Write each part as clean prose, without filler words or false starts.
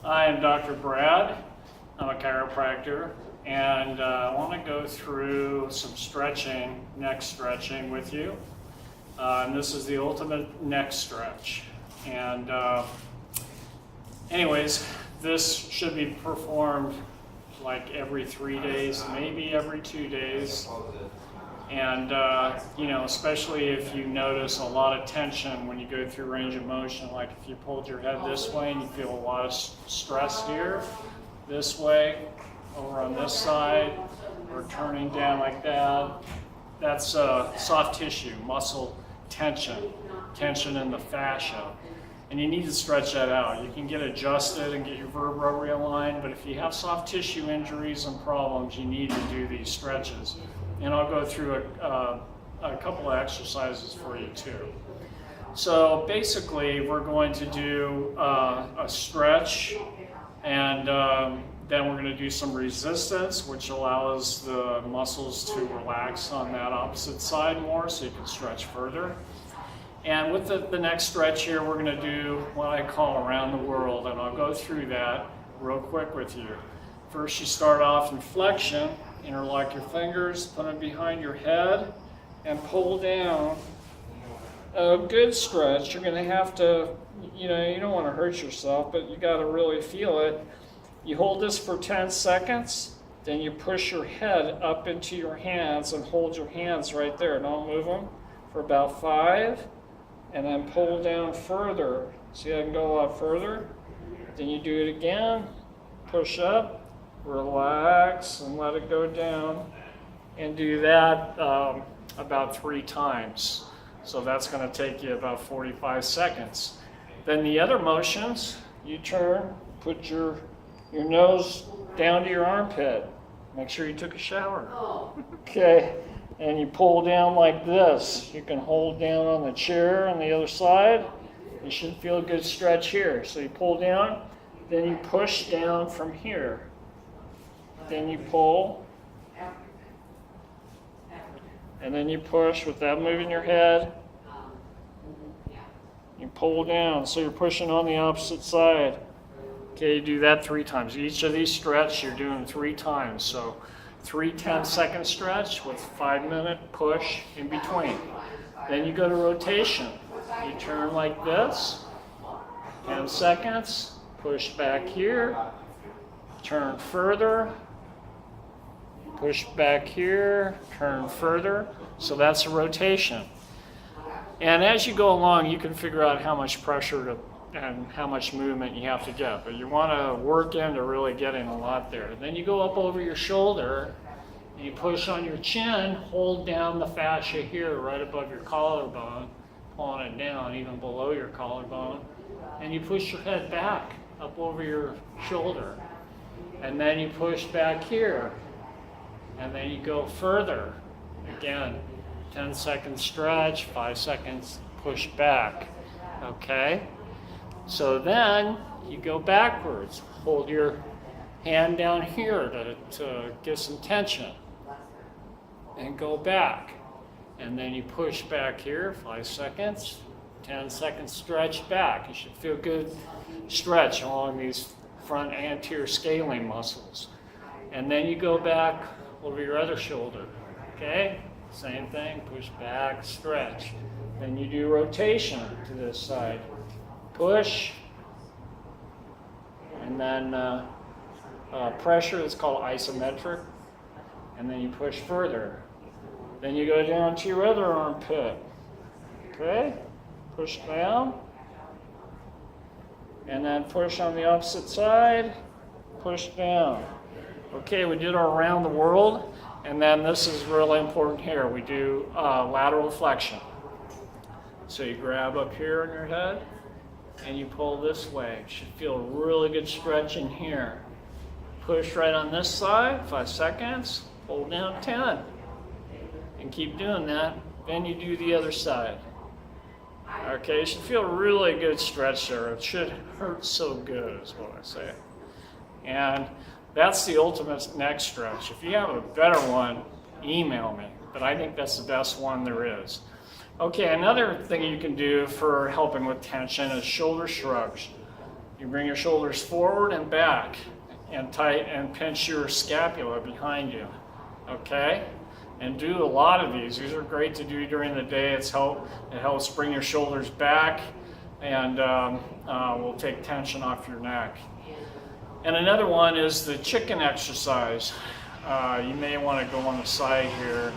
I am Dr. Brad. I'm a chiropractor, and I want to go through some stretching, neck stretching with you. And this is the ultimate neck stretch. And anyways, this should be performed like every 3 days, maybe every 2 days. And especially if you notice a lot of tension when you go through range of motion, like if you pulled your head this way and you feel a lot of stress here, this way, over on this side, or turning down like that, that's soft tissue, muscle tension in the fascia. And you need to stretch that out. You can get adjusted and get your vertebra realigned, but if you have soft tissue injuries and problems, you need to do these stretches. And I'll go through a couple of exercises for you too. So basically, we're going to do a stretch, and then we're going to do some resistance, which allows the muscles to relax on that opposite side more so you can stretch further. And with the next stretch here, we're going to do what I call around the world, and I'll go through that real quick with you. First, you start off in flexion. Interlock your fingers, put them behind your head, and pull down. A good stretch. You're going to have to, you don't want to hurt yourself, but you got to really feel it. You hold this for 10 seconds, then you push your head up into your hands and hold your hands right there. Don't move them for about 5, and then pull down further. See, I can go a lot further. Then you do it again, push up, relax and let it go down, and do that about 3 times. So that's going to take you about 45 seconds. Then the other motions, you turn, put your nose down to your armpit. Make sure you took a shower. Okay, and you pull down like this. You can hold down on the chair on the other side. You should feel a good stretch here. So you pull down, then you push down from here. Then you pull, and then you push without moving your head. You pull down, so you're pushing on the opposite side. Okay, you do that 3 times. Each of these stretch you're doing 3 times. So 3 10-second stretch with 5-minute push in between. Then you go to rotation. You turn like this, 10 seconds, push back here, turn further, push back here, turn further. So that's a rotation. And as you go along, you can figure out how much pressure and how much movement you have to get. But you want to work into really getting a lot there. Then you go up over your shoulder, and you push on your chin, hold down the fascia here right above your collarbone, pulling it down even below your collarbone. And you push your head back up over your shoulder. And then you push back here. And then you go further. Again, 10-second stretch, 5 seconds push back. Okay? So then you go backwards. Hold your hand down here to get some tension. And go back. And then you push back here, 5 seconds, 10-second stretch back. You should feel good stretch along these front anterior scalene muscles. And then you go back over your other shoulder, okay? Same thing, push back, stretch. Then you do rotation to this side. Push, and then pressure, it's called isometric, and then you push further. Then you go down to your other armpit, okay? Push down, and then push on the opposite side, push down. Okay, we did our around the world, and then this is really important here. We do lateral flexion. So you grab up here on your head, and you pull this way. You should feel a really good stretch in here. Push right on this side, 5 seconds, pull down 10. And keep doing that. Then you do the other side. Okay, you should feel a really good stretch there. It should hurt so good, is what I say. And that's the ultimate neck stretch. If you have a better one, email me. But I think that's the best one there is. Okay, another thing you can do for helping with tension is shoulder shrugs. You bring your shoulders forward and back and tight and pinch your scapula behind you, okay? And do a lot of these. These are great to do during the day. It helps bring your shoulders back and will take tension off your neck. And another one is the chicken exercise. You may want to go on the side here.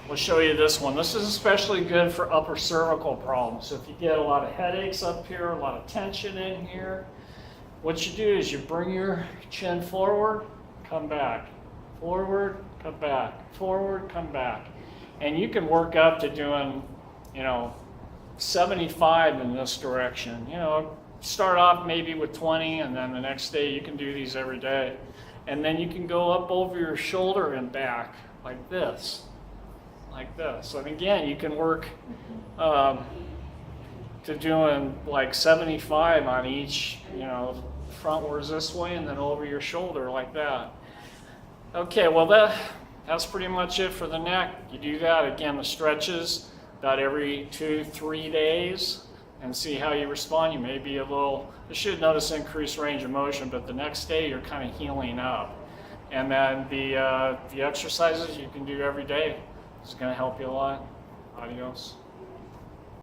We'll show you this one. This is especially good for upper cervical problems. So if you get a lot of headaches up here, a lot of tension in here, what you do is you bring your chin forward, come back, forward, come back, forward, come back. And you can work up to doing, 75 in this direction. Start off maybe with 20, and then the next day you can do these every day. And then you can go up over your shoulder and back like this. Like this. And again, you can work to doing like 75 on each, frontwards this way and then over your shoulder like that. Okay, well that's pretty much it for the neck. You do that, again, the stretches about every 2-3 days and see how you respond. You may be you should notice increased range of motion, but the next day you're kind of healing up. And then the exercises you can do every day is going to help you a lot. Adios.